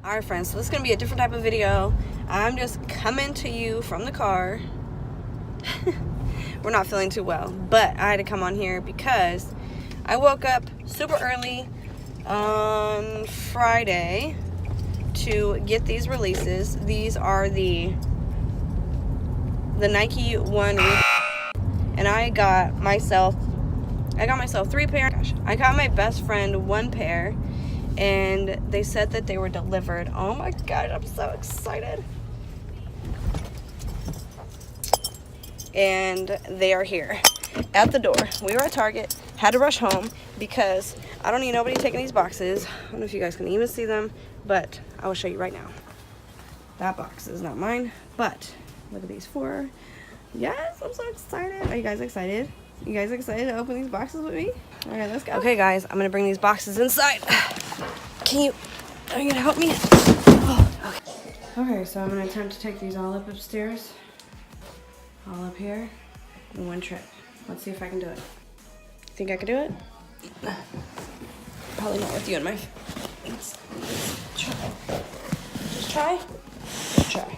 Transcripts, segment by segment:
Alright friends, so this is going to be a different type of video. I'm just coming to you from the car. We're not feeling too well, but I had to come on here because I woke up super early on Friday to get these releases. These are the Nike one, and I got myself 3 pairs. Gosh, I got my best friend 1 pair, and they said that they were delivered. Oh my god, I'm so excited. And they are here at the door. We were at Target, had to rush home because I don't need nobody taking these boxes. I don't know if you guys can even see them, but I will show you right now. That box is not mine, but look at these 4. Yes, I'm so excited. Are you guys excited? You guys excited to open these boxes with me? All right, let's go. Okay, guys, I'm gonna bring these boxes inside. Are you gonna help me? Oh, okay. Okay, so I'm gonna attempt to take these all up upstairs, all up here, in one trip. Let's see if I can do it. Think I can do it? Probably not with you in my. Let's try. Just try. Just try.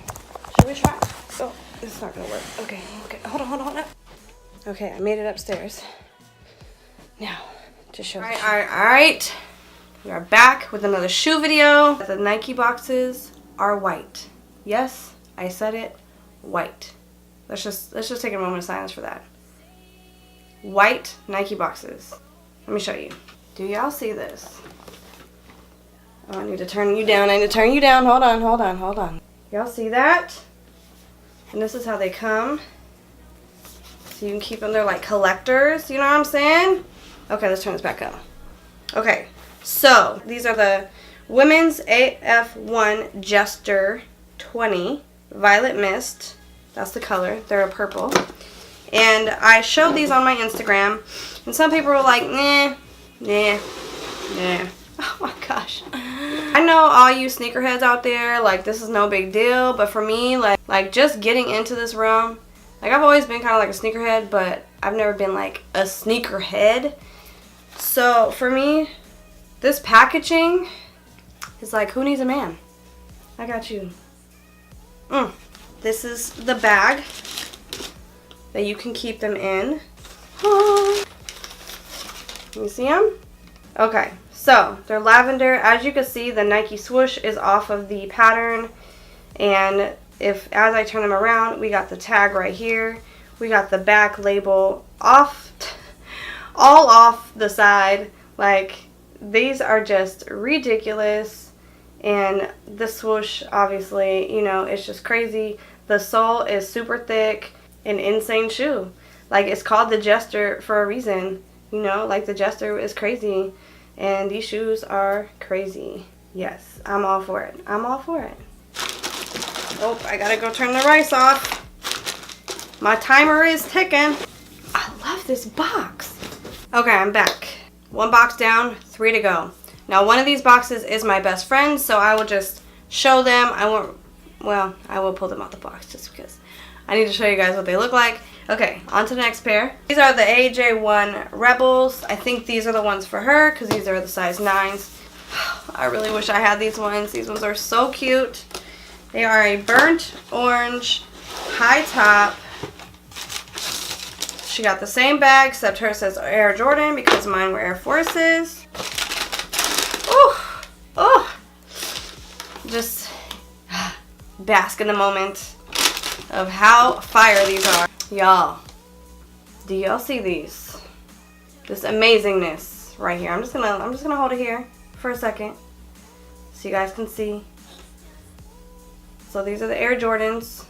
Should we try? Oh, it's not gonna work. Okay. Hold on. Okay, I made it upstairs. Now, to show you. All right. We are back with another shoe video. The Nike boxes are white. Yes, I said it. White. Let's just take a moment of silence for that. White Nike boxes. Let me show you. Do y'all see this? Oh, I need to turn you down. Hold on. Y'all see that? And this is how they come. So you can keep them there like collectors. You know what I'm saying? Okay, let's turn this back up. Okay, so these are the women's Af1 JESTER 20 Violet Mist. That's the color. They're a purple. And I showed these on my Instagram, and some people were like, nah. Oh my gosh. I know all you sneakerheads out there, like, this is no big deal, but for me, like just getting into this realm, like, I've always been kind of like a sneakerhead, but I've never been like a sneakerhead. So for me, this packaging is like, who needs a man? I got you. This is the bag that you can keep them in. You see them? Okay, so they're lavender. As you can see, the Nike swoosh is off of the pattern, and as I turn them around, we got the tag right here. We got the back label off, all off the side. Like, these are just ridiculous. And the swoosh, obviously, you know, it's just crazy. The sole is super thick, an insane shoe. Like, it's called the JESTER for a reason. You know, like, the JESTER is crazy. And these shoes are crazy. Yes, I'm all for it. Oh, I gotta go turn the rice off. My timer is ticking. I love this box. Okay, I'm back. 1 box down, 3 to go. Now, one of these boxes is my best friend, so I will just show them. I will pull them out the box just because I need to show you guys what they look like. Okay, on to the next pair. These are the Aj1 Rebels. I think these are the ones for her because these are the size 9s. I really wish I had these ones. These ones are so cute. They are a burnt orange high top. She got the same bag, except hers says Air Jordan because mine were Air Forces. Oh, just bask in the moment of how fire these are. Y'all, do y'all see these? This amazingness right here. I'm just gonna hold it here for a second so you guys can see. So these are the Air Jordans.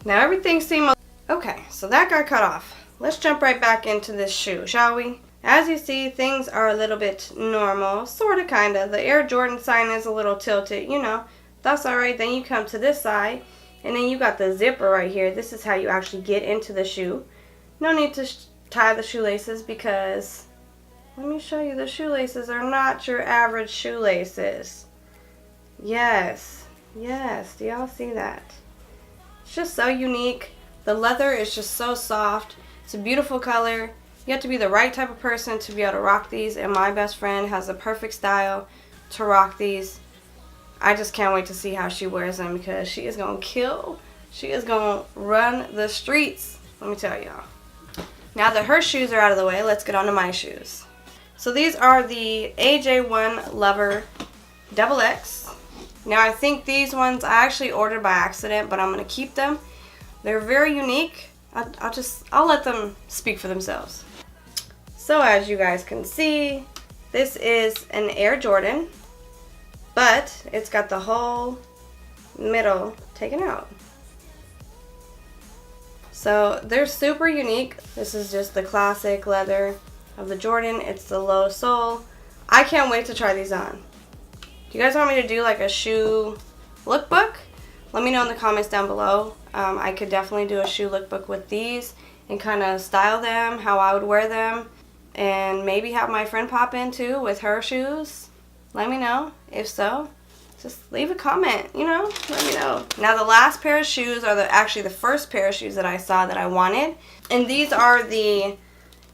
Now everything seemed okay, so that got cut off. Let's jump right back into this shoe, shall we? As you see, things are a little bit normal, sorta, kinda. The Air Jordan sign is a little tilted, you know. That's alright. Then you come to this side, and then you got the zipper right here. This is how you actually get into the shoe. No need to tie the shoelaces because, let me show you, the shoelaces are not your average shoelaces. Yes, do y'all see that? It's just so unique. The leather is just so soft. It's a beautiful color. You have to be the right type of person to be able to rock these, and my best friend has the perfect style to rock these. I just can't wait to see how she wears them because she is going to kill. She is going to run the streets. Let me tell y'all. Now that her shoes are out of the way, let's get on to my shoes. So these are the Aj1 Lover XX. Now I think these ones I actually ordered by accident, but I'm going to keep them. They're very unique. I'll let them speak for themselves. So as you guys can see, this is an Air Jordan, but it's got the whole middle taken out. So they're super unique. This is just the classic leather of the Jordan. It's the low sole. I can't wait to try these on. Do you guys want me to do like a shoe lookbook? Let me know in the comments down below. I could definitely do a shoe lookbook with these and kind of style them, how I would wear them, and maybe have my friend pop in too with her shoes. Let me know. If so, just leave a comment, you know, let me know. Now the last pair of shoes are actually the first pair of shoes that I saw that I wanted. And these are the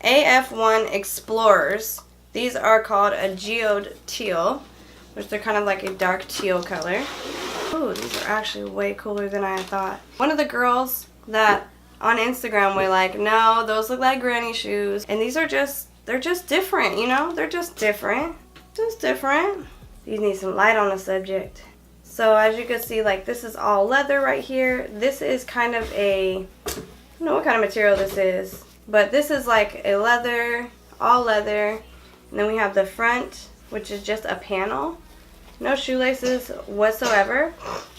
Af1 Explorers. These are called a Geode Teal, which they're kind of like a dark teal color. Ooh, these are actually way cooler than I thought. One of the girls that on Instagram were like, no, those look like granny shoes. And these are just, they're just different, you know? They're just different. Just different. These need some light on the subject. So as you can see, like this is all leather right here. This is kind of a, I don't know what kind of material this is, but this is like a leather, all leather. And then we have the front, which is just a panel. No shoelaces whatsoever.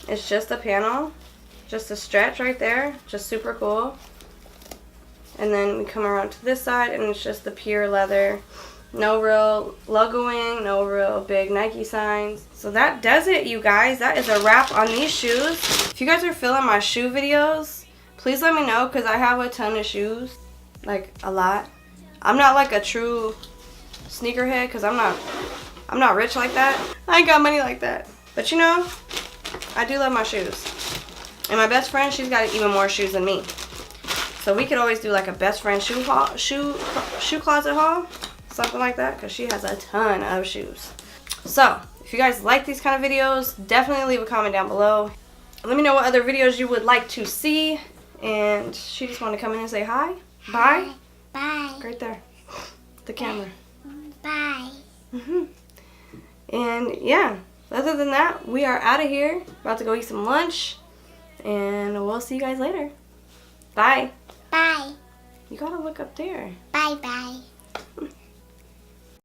It's just a panel, just a stretch right there, just super cool. And then we come around to this side and it's just the pure leather. No real logoing, no real big Nike signs. So that does it, you guys. That is a wrap on these shoes. If you guys are feeling my shoe videos, please let me know because I have a ton of shoes. Like a lot. I'm not like a true sneakerhead because I'm not rich like that. I ain't got money like that. But you know, I do love my shoes. And my best friend, she's got even more shoes than me. So we could always do like a best friend shoe closet haul. Something like that, because she has a ton of shoes. So if you guys like these kind of videos, definitely leave a comment down below. Let me know what other videos you would like to see. And she just wanted to come in and say hi. Bye. Bye. Right there. The camera. Bye. And yeah, other than that, we are out of here. About to go eat some lunch. And we'll see you guys later. Bye. Bye. You gotta look up there. Bye bye.